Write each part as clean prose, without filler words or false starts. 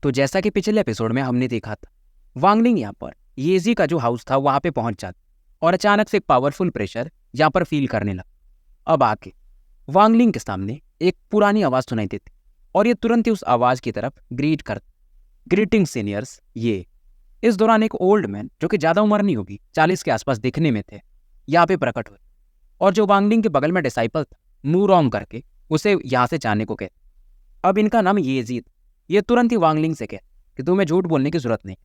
तो जैसा कि पिछले एपिसोड में हमने देखा था, वांगलिंग यहाँ पर येजी का जो हाउस था वहां पे पहुंच जाता और अचानक से एक पावरफुल प्रेशर यहाँ पर फील करने लगा। अब आके वांगलिंग के सामने एक पुरानी आवाज सुनाई देती और ये तुरंत ही उस आवाज की तरफ ग्रीट कर, ग्रीटिंग सीनियर्स ये। इस दौरान एक ओल्ड मैन जो कि ज्यादा उम्र नहीं होगी, 40 के आसपास दिखने में थे, यहाँ पे प्रकट हुए और जो वांगलिंग के बगल में डिसाइपल था मूरोंग करके उसे यहाँ से जाने को कहते। अब इनका नाम येजी था। ये तुरंत ही वांगलिंग से कहे कि तुम्हें झूठ बोलने की जरूरत नहीं,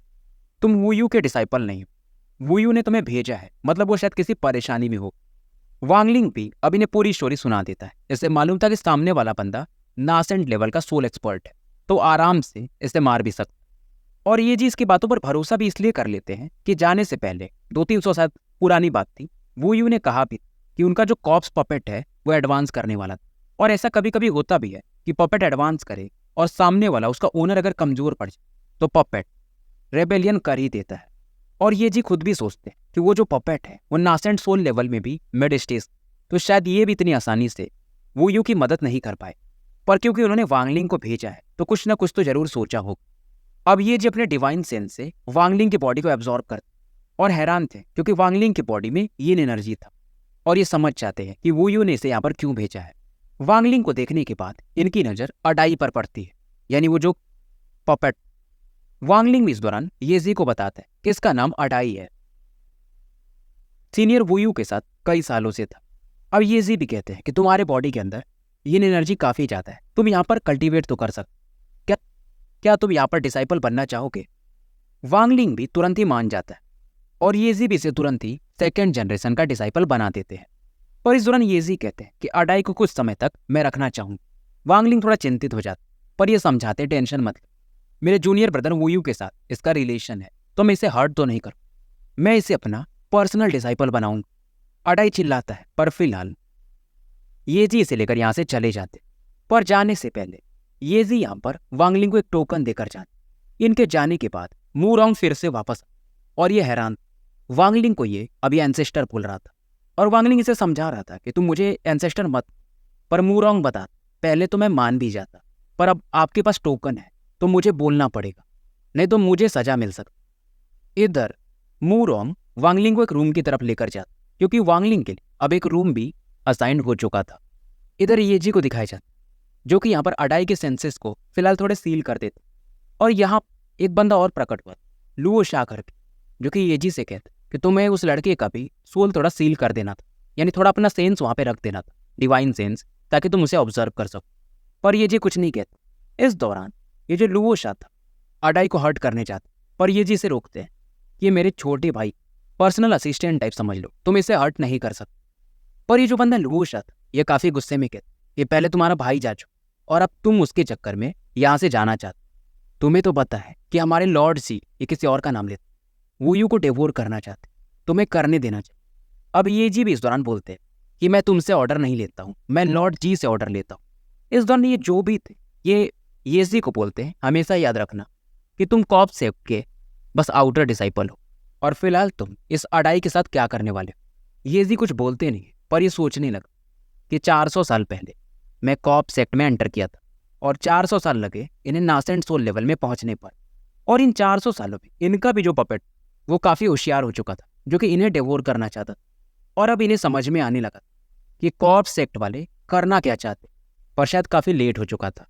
तुम वुयू के डिसाइपल नहीं हो, वुयू ने तुम्हें भेजा है, मतलब वो शायद किसी परेशानी में हो। वांगलिंग भी अब इन्हें पूरी स्टोरी सुना देता है। इसे मालूम था कि सामने वाला बंदा नासेंट लेवल का सोल एक्सपर्ट है, तो आराम से इसे मार भी सकता। और ये जी इसकी बातों पर भरोसा भी इसलिए कर लेते हैं कि जाने से पहले 200-300 साल पुरानी बात थी, वुयू ने कहा भी कि उनका जो कॉप्स पपेट है वो एडवांस करने वाला था। और ऐसा कभी कभी होता भी है कि पपेट एडवांस करे और सामने वाला उसका ओनर अगर कमजोर पड़ जाए तो पपेट रेबेलियन कर ही देता है। और ये जी खुद भी सोचते हैं कि वो जो पपेट है वो नासेंट सोल लेवल में भी मिड स्टेज, तो शायद ये भी इतनी आसानी से वुयू की मदद नहीं कर पाए। पर क्योंकि उन्होंने वांगलिंग को भेजा है तो कुछ ना कुछ तो जरूर सोचा होगा। अब ये जी अपने डिवाइन सेंस से वांगलिंग की बॉडी को एब्जॉर्ब करते और हैरान थे क्योंकि वांगलिंग की बॉडी में ये एनर्जी था और ये समझ जाते हैं कि वुयू ने इसे यहाँ पर क्यों भेजा है। वांगलिंग को देखने के बाद इनकी नजर अडाई पर पड़ती है, यानी वो जो पपेट। वांगलिंग भी इस दौरान येजी को बताता है कि इसका नाम अडाई है, सीनियर वुयू के साथ कई सालों से था। अब येजी भी कहते हैं कि तुम्हारे बॉडी के अंदर ये एनर्जी काफी ज्यादा है, तुम यहाँ पर कल्टीवेट तो कर सकते, क्या तुम यहाँ पर डिसाइपल बनना चाहोगे? वांगलिंग भी तुरंत ही मान जाता है और येजी भी इसे तुरंत ही सेकेंड जनरेशन का डिसाइपल बना देते हैं। पर इस दौरान येजी कहते हैं कि अडाई को कुछ समय तक मैं रखना चाहूंगा। वांगलिंग थोड़ा चिंतित हो जाता पर ये समझाते टेंशन मत लो, मेरे जूनियर ब्रदर वुयू के साथ इसका रिलेशन है तो मैं इसे हर्ट तो नहीं करूँ, मैं इसे अपना पर्सनल डिसाइपल बनाऊंगा। अडाई चिल्लाता है पर फिलहाल येजी इसे लेकर यहाँ से चले जाते। पर जाने से पहले येजी यहाँ पर वांगलिंग को एक टोकन देकर जाते। इनके जाने के बाद मूरोंग फिर से वापस और ये हैरान, वांगलिंग को ये अभी एंसेस्टर बोल रहा था और वांगलिंग इसे समझा रहा था कि तुम मुझे एंसेस्टर मत, पर मूरोंग बता पहले तो मैं मान भी जाता, पर अब आपके पास टोकन है तो मुझे बोलना पड़ेगा, नहीं तो मुझे सजा मिल सकती। इधर मूरोंग वांगलिंग को एक रूम की तरफ लेकर जाता क्योंकि वांगलिंग के लिए अब एक रूम भी असाइन हो चुका था। इधर येजी को दिखाया जाता जो कि यहाँ पर अडाई के सेंसेस को फिलहाल थोड़े सील कर देते। और यहाँ एक बंदा और प्रकट हुआ, लुओ शाह करके, जो कि येजी से कहते कि तुम्हें उस लड़के का भी सोल थोड़ा सील कर देना था, यानी थोड़ा अपना सेंस वहाँ पे रख देना था, डिवाइन सेंस, ताकि तुम उसे ऑब्जर्व कर सको। पर येजी कुछ नहीं कहते। इस दौरान ये जो लुओ शाह था अडाई को हर्ट करने चाहते पर येजी से रोकते हैं कि ये मेरे छोटे भाई पर्सनल असिस्टेंट टाइप समझ लो, तुम इसे हर्ट नहीं कर सकते। पर ये जो बंदा लुओ शाह था ये काफी गुस्से में कहते ये पहले तुम्हारा भाई जा चुका और अब तुम उसके चक्कर में यहाँ से जाना चाहते, तुम्हें तो पता है कि हमारे लॉर्ड सी ये किसी और का नाम लेते, वुयू को डिवोर करना चाहते, तुम्हें करने देना चाहिए। अब ये जी भी इस दौरान बोलते हैं कि मैं तुमसे ऑर्डर नहीं लेता हूँ, मैं लॉर्ड जी से ऑर्डर लेता हूँ। इस दौरान ये जो भी थे ये येजी को बोलते हैं हमेशा याद रखना कि तुम कॉप सेफ के बस आउटर डिसाइपल हो और फिलहाल तुम इस अडाई के साथ क्या करने वाले हो। येजी कुछ बोलते नहीं पर ये सोचने लगा कि 400 साल पहले मैं कॉप सेक्ट में एंटर किया था और 400 साल लगे इन्हें नासेंट सोल लेवल में पहुंचने पर, और इन 400 सालों में इनका भी जो पपेट वो काफी होशियार हो चुका था जो कि इन्हें डिवोर करना चाहता था। और अब इन्हें समझ में आने लगा कि कॉप सेक्ट वाले करना क्या चाहते, पर शायद काफी लेट हो चुका था।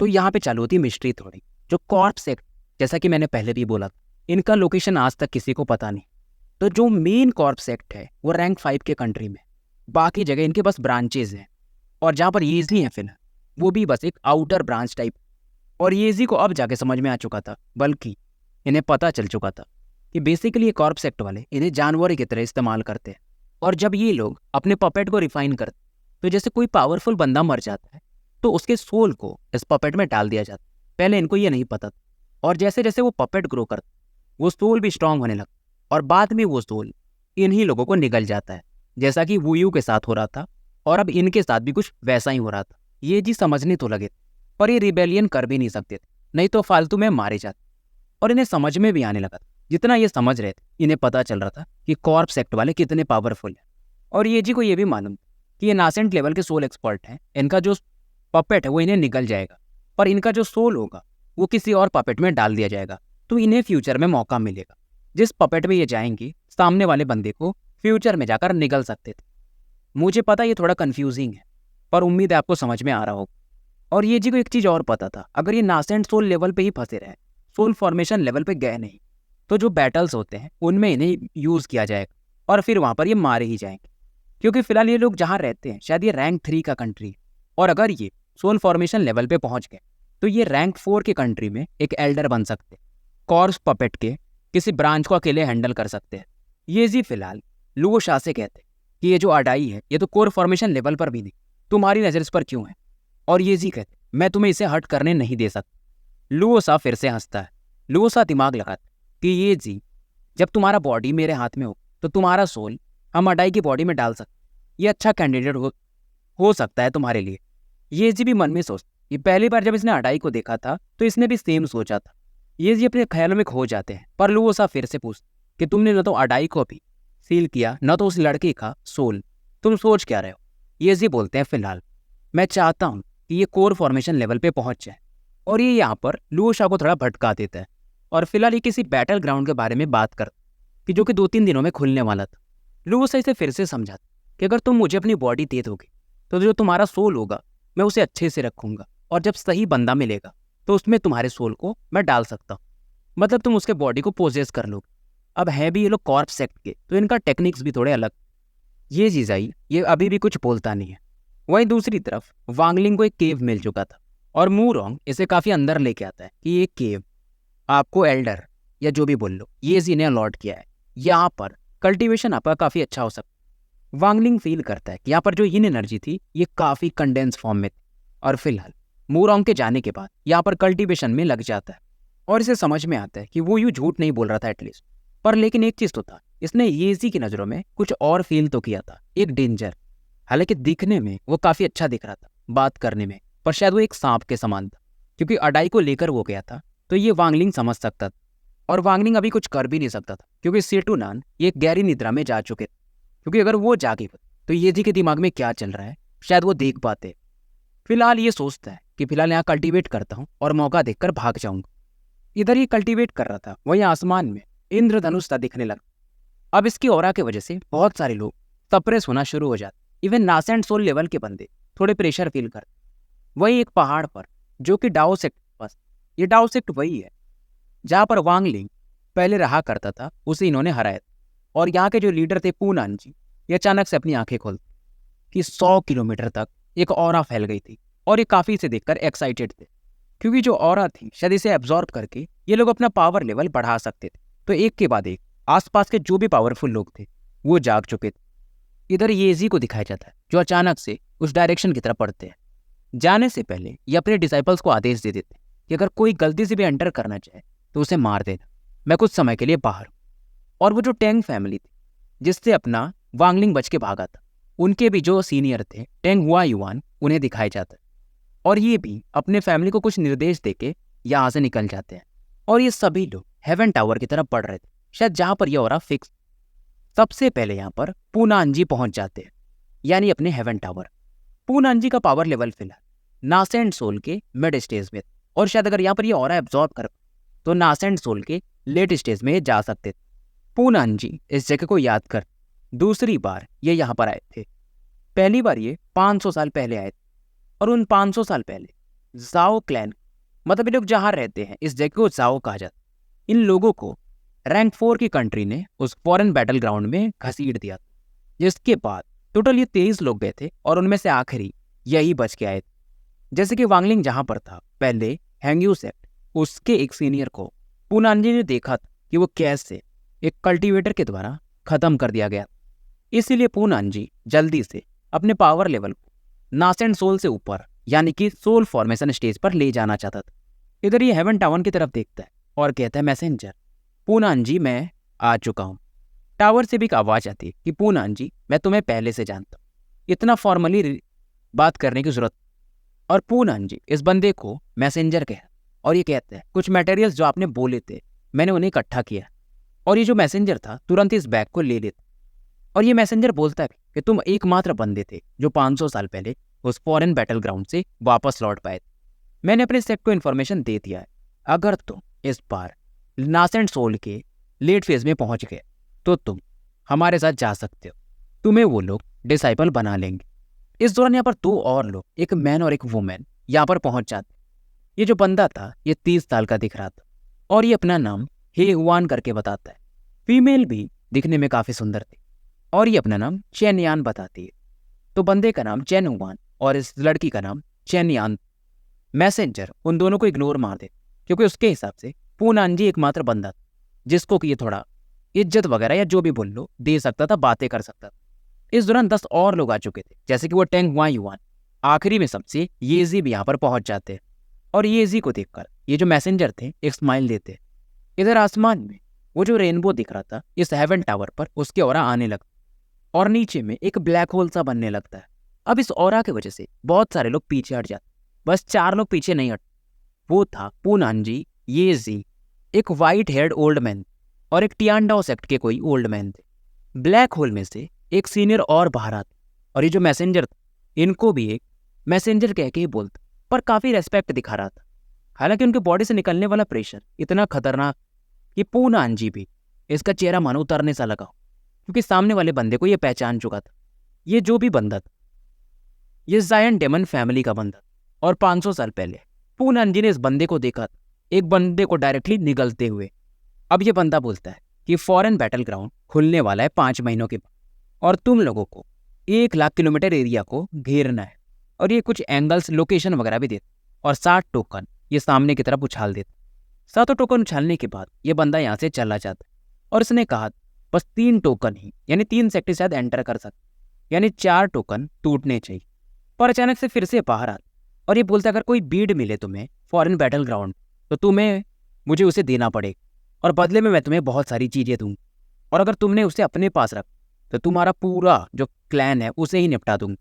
तो यहाँ पे चालू होती मिस्ट्री थोड़ी। जो कॉर्प सेक्ट, जैसा कि मैंने पहले भी बोला था, इनका लोकेशन आज तक किसी को पता नहीं। तो जो मेन कॉर्प सेक्ट है वो रैंक 5 के कंट्री में, बाकी जगह इनके बस ब्रांचेज हैं और जहाँ पर येजी हैं फिलहाल वो भी बस एक आउटर ब्रांच टाइप। और येजी को अब जाके समझ में आ चुका था, बल्कि इन्हें पता चल चुका था कि बेसिकली ये कॉर्प सेक्ट वाले इन्हें जानवर की तरह इस्तेमाल करते हैं। और जब ये लोग अपने पपेट को रिफाइन करते तो जैसे कोई पावरफुल बंदा मर जाता है तो उसके सोल को इस पपेट में डाल दिया जाता। पहले इनको ये नहीं पता था और जैसे जैसे वो पपेट ग्रो करता वो सोल भी स्ट्रांग होने लगता और बाद में वो सोल इन्हीं लोगों को निगल जाता है, जैसा कि वुयू के साथ हो रहा था और अब इनके साथ भी कुछ वैसा ही हो रहा था। ये जी समझने तो लगे पर ये रिबेलियन कर भी नहीं सकते थे, नहीं तो फालतू में मारे जाते। और इन्हें समझ में भी आने लगा था, जितना ये समझ रहे थे इन्हें पता चल रहा था कि कॉर्प सेक्ट वाले कितने पावरफुल हैं। और ये जी को ये भी मालूम था कि ये नासेंट लेवल के सोल एक्सपर्ट हैं, इनका जो पपेट है वो इन्हें निगल जाएगा पर इनका जो सोल होगा वो किसी और पपेट में डाल दिया जाएगा, तो इन्हें फ्यूचर में मौका मिलेगा। जिस पपेट में ये जाएंगे, सामने वाले बंदे को फ्यूचर में जाकर निगल सकते थे। मुझे पता ये थोड़ा कंफ्यूजिंग है, पर उम्मीद है आपको समझ में आ रहा होगा। और ये जी को एक चीज़ और पता था, अगर ये नासेंट सोल लेवल पे ही फंसे रहे, सोल फॉर्मेशन लेवल पे गए नहीं, तो जो बैटल्स होते हैं उनमें इन्हें यूज़ किया जाएगा और फिर वहाँ पर ये मारे ही जाएंगे। क्योंकि फिलहाल ये लोग जहाँ रहते हैं शायद ये रैंक 3 का कंट्री है, और अगर ये सोल फॉर्मेशन लेवल पे पहुँच गए तो ये रैंक 4 के कंट्री में एक एल्डर बन सकते हैं। कॉर्प्स पपेट के किसी ब्रांच को अकेले हैंडल कर सकते हैं। ये जी फिलहाल लुओ शा से कहते हैं कि ये जो अडाई है ये तो कोर फॉर्मेशन लेवल पर भी नहीं, तुम्हारी नज़र इस पर क्यों है? और ये जी कहते मैं तुम्हें इसे हट करने नहीं दे सकता। लुओ शा फिर से हंसता है। लुओ शा दिमाग लगाता कि ये जी, जब तुम्हारा बॉडी मेरे हाथ में हो तो तुम्हारा सोल हम अडाई की बॉडी में डाल सकते, ये अच्छा कैंडिडेट हो सकता है तुम्हारे लिए। ये जी भी मन में सोचता, ये पहली बार जब इसने अडाई को देखा था तो इसने भी सेम सोचा था। ये जी अपने ख्यालों में खो जाते हैं। पर लुओ शा फिर से पूछता कि तुमने न तो अडाई को भी सील किया, न तो उस लड़के का सोल, तुम सोच क्या रहे हो? ये जी बोलते हैं फिलहाल मैं चाहता हूँ कि ये कोर फॉर्मेशन लेवल पे पहुंच जाए। और ये यहाँ पर लुओ शा को थोड़ा भटका देता है और फिलहाल ये किसी बैटल ग्राउंड के बारे में बात करता कि जो कि 2-3 दिनों में खुलने वाला था। लुओ शा इसे फिर से समझाता कि अगर तुम मुझे अपनी बॉडी दे दोगे तो जो तुम्हारा सोल होगा मैं उसे अच्छे से रखूंगा, और जब सही बंदा मिलेगा तो उसमें तुम्हारे सोल को मैं डाल सकता हूँ, मतलब तुम उसके बॉडी को पोजेस कर लोगे। अब है भी ये लोग कॉर्प सेक्ट के, तो इनका टेक्निक्स भी थोड़े अलग। ये जीजाई ये अभी भी कुछ बोलता नहीं है। वहीं दूसरी तरफ वांगलिंग को एक केव मिल चुका था और मूरोंग इसे काफ़ी अंदर लेके आता है कि ये केव आपको एल्डर या जो भी बोल लो ये जी ने अलॉट किया है, यहाँ पर कल्टीवेशन आपका काफ़ी अच्छा हो सकता है। वांगलिंग फील करता है कि यहाँ पर जो यिन एनर्जी थी ये काफ़ी कंडेंस फॉर्म में थी, और फिलहाल मूरोंग के जाने के बाद यहाँ पर कल्टीवेशन में लग जाता है और इसे समझ में आता है कि वो यूँ झूठ नहीं बोल रहा था एटलीस्ट। पर लेकिन एक चीज़ तो था, इसने येजी की नज़रों में कुछ और फील तो किया था, एक डेंजर। हालांकि दिखने में वो काफ़ी अच्छा दिख रहा था, बात करने में, पर शायद वो एक सांप के समान था। क्योंकि अडाई को लेकर वो गया था तो ये वांगलिंग समझ सकता था, और वांगलिंग अभी कुछ कर भी नहीं सकता था क्योंकि सेटुनान ये एक गहरी निद्रा में जा चुके थे। क्योंकि अगर वो जागे तो येजी के दिमाग में क्या चल रहा है शायद वो देख पाते। फिलहाल ये सोचता है कि फिलहाल यहाँ कल्टीवेट करता हूँ और मौका देखकर भाग जाऊंगा। इधर ये कल्टीवेट कर रहा था, वहीं आसमान में इंद्रधनुष सा दिखने लगा। अब इसकी ऑरा की वजह से बहुत सारे लोग सप्रेस होना शुरू हो जाते, इवन नासेंट सोल लेवल के बंदे थोड़े प्रेशर फील करते। वही एक पहाड़ पर जो कि डाओ सेक्ट पास, ये डाओ सेक्ट वही है जहाँ पर वांगलिंग पहले रहा करता था, उसे इन्होंने हराया था। और यहाँ के जो लीडर थे पूनान जी, ये अचानक से अपनी आंखें खोलते कि 100 किलोमीटर तक एक ऑरा फैल गई थी, और ये काफ़ी इसे देखकर एक्साइटेड थे क्योंकि जो ऑरा थी शायद इसे एब्जॉर्ब करके ये लोग अपना पावर लेवल बढ़ा सकते थे। तो एक के बाद एक आसपास के जो भी पावरफुल लोग थे वो जाग चुके थे। इधर येजी को दिखाया जाता है जो अचानक से उस डायरेक्शन की तरफ बढ़ते हैं। जाने से पहले ये अपने डिसाइपल्स को आदेश दे देते कि अगर कोई गलती से भी एंटर करना चाहे तो उसे मार देना, मैं कुछ समय के लिए बाहर हूँ। और वो जो टेंग फैमिली थी जिससे अपना वांगलिंग बच के भागा था, उनके भी जो सीनियर थे टेंग हुआ युआन, उन्हें दिखाया जाता है। और ये भी अपने फैमिली को कुछ निर्देश देके यहाँ से निकल जाते हैं। और ये सभी लोग हेवन टावर की तरफ बढ़ रहे थे, शायद जहाँ पर ये ऑरा फिक्स। सबसे पहले यहाँ पर पूनांजी पहुंच जाते हैं, यानी अपने हेवन टावर। पूनांजी का पावर लेवल फिलहाल नासेंट सोल के मिड स्टेज में, और शायद अगर यहाँ पर ये ऑरा एब्जॉर्ब कर तो नासेंट सोल के लेट स्टेज में जा सकते थे। पूनांजी इस जगह को याद कर दूसरी बार ये यहाँ पर आए थे। पहली बार ये 500 साल पहले आए थे, और उन 500 साल पहले जाओ क्लैन, मतलब ये लोग जहाँ रहते हैं इस जगह को जाओ कहा जाता। इन लोगों को रैंक 4 की कंट्री ने उस फॉरेन बैटल ग्राउंड में घसीट दिया, जिसके बाद टोटल ये 23 लोग गए थे और उनमें से आखिरी यही बच के आए थे। जैसे कि वांगलिंग जहाँ पर था पहले हैंग्यू सेक्ट, उसके एक सीनियर को पूनांजी ने देखा था कि वो कैसे एक कल्टीवेटर के द्वारा खत्म कर दिया गया। इसीलिए पूनांजी जल्दी से अपने पावर लेवल को नासेंट सोल से ऊपर, यानी कि सोल फॉर्मेशन स्टेज पर ले जाना चाहता था। इधर ये हेवन टावर की तरफ देखता है और कहता है मैसेंजर पूनांजी मैं आ चुका हूँ। टावर से भी एक आवाज़ आती है कि पूनांजी मैं तुम्हें पहले से जानता हूँ, इतना फॉर्मली बात करने की जरूरत। और पूनांजी इस बंदे को मैसेंजर कहा और ये कहता है कुछ मटेरियल्स जो आपने बोले थे मैंने उन्हें इकट्ठा किया। और ये जो मैसेंजर था तुरंत इस बैग को ले लेता, और ये मैसेंजर बोलता है कि तुम एकमात्र बंदे थे जो 500 साल पहले उस फॉरेन बैटल ग्राउंड से वापस लौट पाए थे। मैंने अपने सेक्ट को इन्फॉर्मेशन दे दिया है अगर तुम इस बार नासेंट सोल के लेट फेज में पहुंच गए तो तुम हमारे साथ जा सकते हो, तुम्हें वो लोग डिसाइपल बना लेंगे। इस दौरान यहाँ पर दो और लोग, एक मैन और एक वुमेन, यहाँ पर पहुंच जाते। ये जो बंदा था ये 30 साल का दिख रहा था और ये अपना नाम हे हुआन करके बताता है। फीमेल भी दिखने में काफी सुंदर थी और ये अपना नाम चेन यान बताती है। तो बंदे का नाम चेन हुआन और इस लड़की का नाम चेन यान। मैसेंजर उन दोनों को इग्नोर मार दे क्योंकि उसके हिसाब से पूनांजी एकमात्र बंदा था जिसको कि ये थोड़ा इज्जत वगैरह या जो भी बोल लो दे सकता था, बातें कर सकता था। इस दौरान 10 और लोग आ चुके थे, जैसे कि वो टेंग हुआ युआन। आखिरी में सबसे येजी भी यहाँ पर पहुंच जाते हैं और येजी को देखकर ये जो मैसेंजर थे एक स्माइल देते। इधर आसमान में वो जो रेनबो दिख रहा था इस हेवन टावर पर उसके ऑरा आने लगता और नीचे में एक ब्लैक होल सा बनने लगता है। अब इस ऑरा की वजह से बहुत सारे लोग पीछे हट जाते, बस 4 लोग पीछे नहीं हट। वो था पूनांजी, येजी, एक वाइट हेयर्ड ओल्ड मैन और एक टियांडाओ सेक्ट के कोई ओल्ड मैन थे। ब्लैक होल में से एक सीनियर और बाहर आते और ये जो मैसेंजर था इनको भी एक मैसेंजर कह के ही बोलता, पर काफी रेस्पेक्ट दिखा रहा था। हालांकि उनके बॉडी से निकलने वाला प्रेशर इतना खतरनाक कि पूनांजी भी इसका चेहरा मानो उतरने सा लगा, क्योंकि सामने वाले बंदे को ये पहचान चुका था। ये जो भी बंदा था ये जायंट डेमन फैमिली का बंदा और 500 साल पहले पूनांजी ने इस बंदे को देखा था, एक बंदे को डायरेक्टली निगलते हुए। अब ये बंदा बोलता है कि फॉरेन बैटल ग्राउंड खुलने वाला है 5 महीनों के बाद और तुम लोगों को 1 लाख किलोमीटर एरिया को घेरना है और ये कुछ एंगल्स लोकेशन वगैरह भी देते और 60 टोकन ये सामने की तरफ उछाल देते। 7 टोकन उछालने के बाद ये बंदा यहाँ से चला जाता और इसने कहा बस 3 टोकन ही यानी 3 सेक्टर शायद एंटर कर सकते, यानी 4 टोकन टूटने चाहिए। पर अचानक से फिर से बाहर आता और ये बोलता अगर कोई बीड मिले तुम्हें फॉरेन बैटल ग्राउंड तो तुम्हें मुझे उसे देना पड़ेगा और बदले में मैं तुम्हें बहुत सारी चीजें दूंगा और अगर तुमने उसे अपने पास रख तो तुम्हारा पूरा जो क्लैन है उसे ही निपटा दूंगा।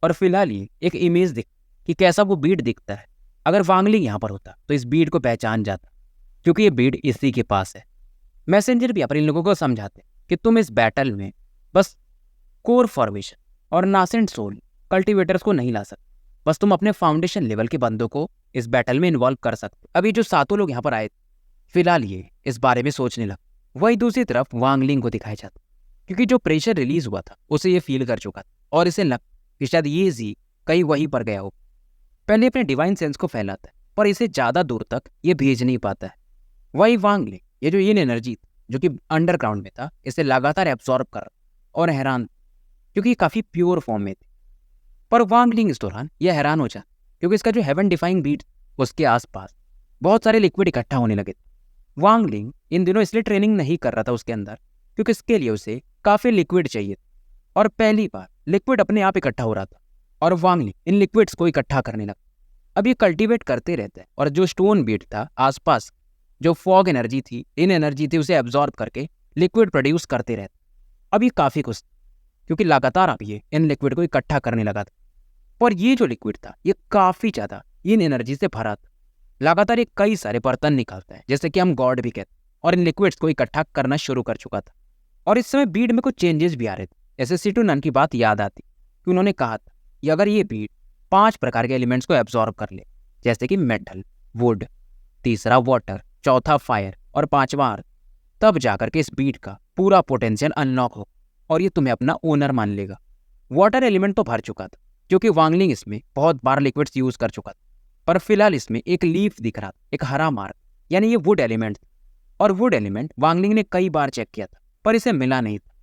और फिलहाल ये एक इमेज दिख कि कैसा वो बीड दिखता है। अगर वांगलिंग यहाँ पर होता तो इस बीड को पहचान जाता क्योंकि ये बीड इसी के पास है। मैसेंजर भी यहाँ पर इन लोगों को समझाते कि तुम इस बैटल में बस कोर फॉर्मेशन और नासेंट सोल कल्टिवेटर्स को नहीं ला सकते, बस तुम अपने फाउंडेशन लेवल के बंदों को इस बैटल में इन्वॉल्व कर सकते। अभी जो 7 लोग यहाँ पर आए फिलहाल ये इस बारे में सोचने लगा। वही दूसरी तरफ वांगलिंग को दिखाया जाता क्योंकि जो प्रेशर रिलीज हुआ था उसे ये फील कर चुका था और इसे लग कि शायद ये जी कहीं वहीं पर गया हो। पहले अपने डिवाइन सेंस को फैलाता है पर इसे ज्यादा दूर तक ये भेज नहीं पाता है। वही वांगलिंग ये जो yin एनर्जी जो कि अंडरग्राउंड में था इसे लगातार एब्सॉर्ब कर और हैरान क्योंकि ये काफी प्योर फॉर्म में थी। पर वांगलिंग इस दौरान यह हैरान हो जाता क्योंकि इसका जो हेवन डिफाइंग बीट उसके आसपास बहुत सारे लिक्विड इकट्ठा होने लगे। वांगलिंग इन दिनों इसलिए ट्रेनिंग नहीं कर रहा था उसके अंदर क्योंकि इसके लिए उसे काफी लिक्विड चाहिए और पहली बार लिक्विड अपने आप इकट्ठा हो रहा था और वांगलिंग इन लिक्विड्स को इकट्ठा करने लगा। अब ये कल्टीवेट करते रहते हैं और जो स्टोन बीट था आसपास जो फॉग एनर्जी थी, इन एनर्जी थी, उसे एब्जॉर्ब करके लिक्विड प्रोड्यूस करते रहते। अब ये काफी कुछ क्योंकि लगातार अब ये इन लिक्विड को इकट्ठा करने लगा था। पर ये जो लिक्विड था ये काफी ज्यादा इन एनर्जी से भरा था। लगातार ये कई सारे बर्तन निकालता है जैसे कि हम गॉड भी कहते, और इन लिक्विड्स को इकट्ठा करना शुरू कर चुका था। और इस समय बीड में कुछ चेंजेस भी आ रहे थे। ऐसे सीटू नन की बात याद आती कि उन्होंने कहा था कि अगर ये बीड 5 प्रकार के एलिमेंट्स को एब्जॉर्ब कर ले, जैसे कि मेटल, वुड, तीसरा वाटर, चौथा फायर और 5वां अर्थ, तब जाकर के इस बीड का पूरा पोटेंशियल अनलॉक हो और ये तुम्हें अपना ओनर मान लेगा। वाटर एलिमेंट तो भर चुका था क्योंकि वांगलिंग इसमें बहुत बार लिक्विड्स यूज कर चुका था, पर फिलहाल इसमें एक लीफ दिख रहा था, एक हरा मार्क, यानी ये वुड एलिमेंट था। और वुड एलिमेंट वांगलिंग ने कई बार चेक किया था पर इसे मिला नहीं था।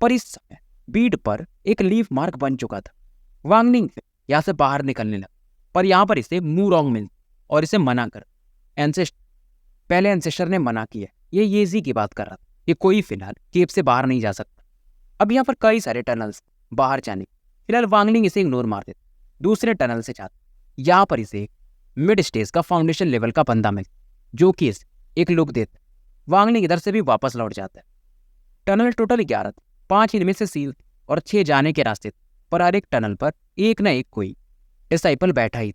पर इस समय बीड पर एक लीफ मार्क बन चुका था। वांगलिंग यहाँ से बाहर निकलने लगा पर यहाँ पर इसे मूरोंग मिल और इसे मना कर पहले एंसेस्टर ने मना किया। ये येजी की बात कर रहा था कि कोई फिलहाल केव से बाहर नहीं जा सकता। अब यहाँ पर कई सारे टनल्स बाहर जाने, फिलहाल वांगलिंग इसे इग्नोर मार देता, दूसरे टनल से जाता। यहाँ पर इसे मिड स्टेज का फाउंडेशन लेवल का बंदा मिलता जो कि इसे एक लुक देता। वांगलिंग इधर से भी वापस लौट जाता है। टनल टोटल 11 थे, 5 इनमें से सील और 6 जाने के रास्ते थे, पर हर एक टनल पर एक न एक कोई डिसाइपल बैठा ही।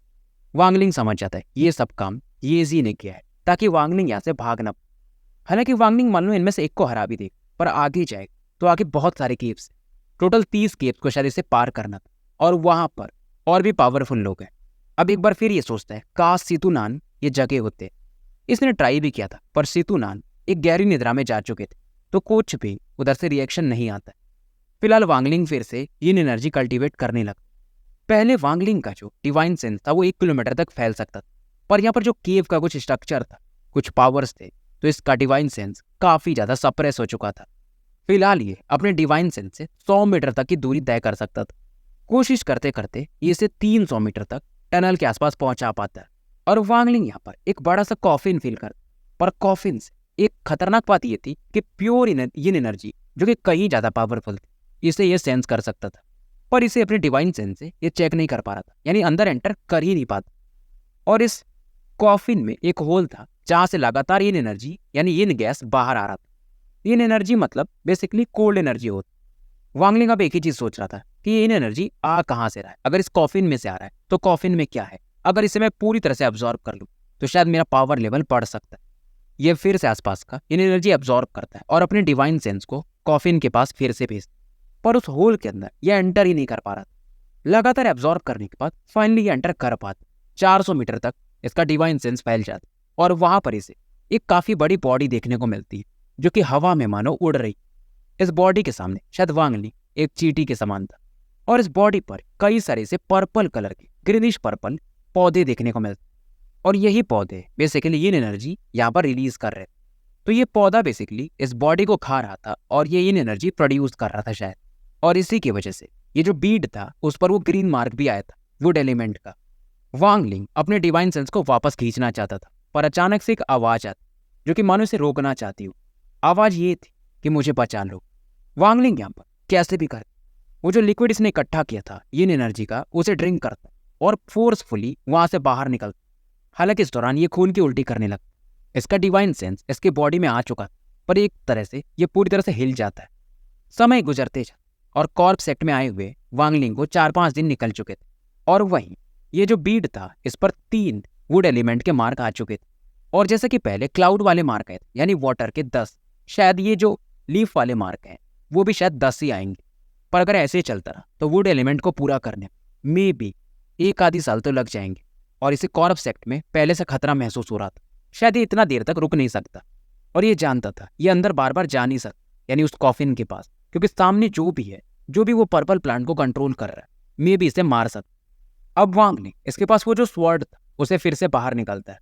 वांगलिंग समझ जाता है ये सब काम येजी ने किया है ताकि वांगलिंग यहाँ से भाग न। हालांकि वांगलिंग मान लो इनमें से एक को हरा भी दे पर आगे जाएगा तो आगे बहुत सारे केव्स, टोटल 30 केव्स को शायद इसे पार करना था और वहां पर और भी पावरफुल लोग हैं। अब एक बार फिर ये सोचता है काश सीतुनान ये जगह होते, इसने ट्राई भी किया था, पर सेतुनान एक गहरी निद्रा में जा चुके थे, तो कुछ भी उधर से रिएक्शन नहीं आता। फिलहाल वांगलिंग फिर से यिन एनर्जी कल्टीवेट करने लगा। पहले वांगलिंग का जो डिवाइन सेंस था वो 1 किलोमीटर तक फैल सकता था, पर यहाँ पर जो केव का कुछ स्ट्रक्चर था, कुछ पावर्स थे, तो इसका डिवाइन सेंस काफी ज्यादा सप्रेस हो चुका था। फिलहाल ये अपने डिवाइन सेंस से 100 मीटर तक की दूरी तय कर सकता था। कोशिश करते करते ये इसे 300 मीटर तक टनल के आसपास पहुंचा पाता है, और वांगलिंग यहाँ पर एक बड़ा सा कॉफिन फील कर, पर कॉफिन से एक खतरनाक बात ये थी कि प्योर यिन एनर्जी जो कि कहीं ज्यादा पावरफुल थी, इसे ये सेंस कर सकता था, पर इसे अपने डिवाइन सेंस से ये चेक नहीं कर पा रहा था, यानी अंदर एंटर कर ही नहीं पाता। और इस कॉफिन में एक होल था जहां से लगातार यिन एनर्जी यानी यिन गैस बाहर आ रहा था। यिन एनर्जी मतलब बेसिकली कोल्ड एनर्जी होती। वांगलिंग अब एक ही चीज सोच रहा था कि यिन एनर्जी आ कहां से रहा है, अगर इस कॉफिन में से आ रहा है तो कॉफिन में क्या है, अगर इसे मैं पूरी तरह से अब्जॉर्ब कर लूं तो शायद मेरा पावर लेवल बढ़ सकता है। ये फिर से आसपास का यिन एनर्जी अब्जॉर्ब करता है और अपने डिवाइन सेंस को कॉफिन के पास फिर से भेजता है, पर उस होल के अंदर यह एंटर ही नहीं कर पा रहा था। लगातार एब्जॉर्ब करने के बाद फाइनली ये एंटर कर पाता। 400 मीटर तक इसका डिवाइन सेंस फैल जाता और वहां पर इसे एक काफी बड़ी बॉडी देखने को मिलती है जो कि हवा में मानो उड़ रही। इस बॉडी के सामने शायद वांगली एक चींटी के समान था, और इस बॉडी पर कई सारे से पर्पल कलर के ग्रीनिश पर्पल पौधे देखने को मिलते, और यही पौधे बेसिकली यिन एनर्जी यहाँ पर रिलीज कर रहे थे। तो ये पौधा बेसिकली इस बॉडी को खा रहा था और ये यिन एनर्जी प्रोड्यूस कर रहा था शायद, और इसी की वजह से ये जो बीड था उस पर वो ग्रीन मार्क भी आया था वुड एलिमेंट का। वांगलिंग अपने डिवाइन सेंस को वापस खींचना चाहता था, पर अचानक से एक आवाज आती जो कि मानो इसे रोकना चाहती हो। आवाज ये थी कि मुझे बचा लो। वांगलिंग यहाँ पर कैसे भी कर वो जो लिक्विड इसने इकट्ठा किया था यिन एनर्जी का उसे ड्रिंक करता और फोर्सफुली वहां से बाहर निकलता। हालांकि इस दौरान ये खून की उल्टी करने लगता। इसका डिवाइन सेंस इसके बॉडी में आ चुका था, पर एक तरह से ये पूरी तरह से हिल जाता है। समय गुजरते जाता और कॉर्प सेक्ट में आए हुए वांगलिंग को 4-5 दिन निकल चुके थे, और वहीं ये जो बीड था इस पर 3 वुड एलिमेंट के मार्क आ चुके थे, और जैसे कि पहले क्लाउड वाले मार्क आए थे यानी वाटर के 10, शायद ये जो लीफ वाले मार्क हैं वो भी शायद 10 ही आएंगे। पर अगर ऐसे ही चलता रहा तो वुड एलिमेंट को पूरा करने में भी 1 आधी साल तो लग जाएंगे, और इसे कॉर्प सेक्ट में पहले से खतरा महसूस हो रहा था। शायद ये इतना देर तक रुक नहीं सकता, और ये जानता था ये अंदर बार बार जा नहीं सकता, यानी उस कॉफिन के पास, क्योंकि सामने जो भी है, जो भी वो पर्पल प्लांट को कंट्रोल कर रहा है, मे भी इसे मार सकता। अब वांगलिंग इसके पास वो जो स्वॉर्ड था उसे फिर से बाहर निकलता है।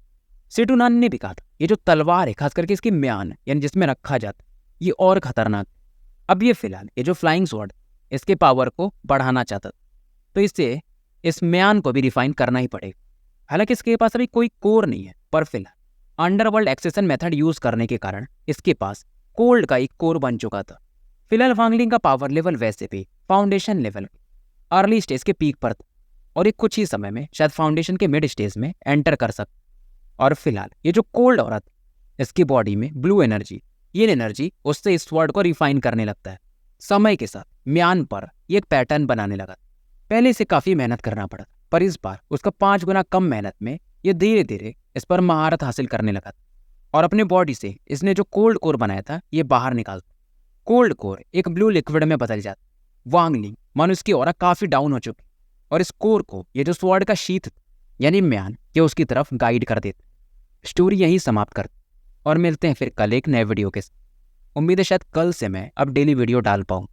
सेतुनान ने भी कहा था ये जो तलवार है, खास करके इसकी म्यान यानी जिसमें रखा जाता है, ये और खतरनाक। अब ये फिलहाल ये जो फ्लाइंग स्वॉर्ड इसके पावर को बढ़ाना चाहता था, तो इससे इस म्यान को भी रिफाइन करना ही पड़ेगा। हालांकि इसके पास अभी कोई कोर नहीं है, पर फिलहाल अंडरवर्ल्ड एक्सेशन मेथड यूज करने के कारण इसके पास कोल्ड का एक कोर बन चुका था। फिलहाल वांगलिंग का पावर लेवल वैसे भी फाउंडेशन लेवल अर्ली स्टेज के पीक पर था, और एक कुछ ही समय में शायद फाउंडेशन के मिड स्टेज में एंटर कर सकता। और फिलहाल ये जो कोल्ड औरत इसकी बॉडी में ब्लू एनर्जी, ये एनर्जी उससे इस स्वॉर्ड को रिफाइन करने लगता है। समय के साथ म्यान पर ये एक पैटर्न बनाने लगा। पहले इसे काफी मेहनत करना पड़ा, पर इस बार उसका 5 गुना कम मेहनत में ये धीरे धीरे इस पर महारत हासिल करने लगा, और अपने बॉडी से इसने जो कोल्ड कोर बनाया था ये बाहर निकालता। कोल्ड कोर एक ब्लू लिक्विड में बदल जाता। वांगलिंग मानो इसकी ऑरा काफी डाउन हो चुकी, और इस कोर को ये जो स्वॉर्ड का शीथ यानी म्यान ये उसकी तरफ गाइड कर देते। स्टोरी यहीं समाप्त करते, और मिलते हैं फिर कल एक नए वीडियो के साथ। उम्मीद है शायद कल से मैं अब डेली वीडियो डाल पाऊँ।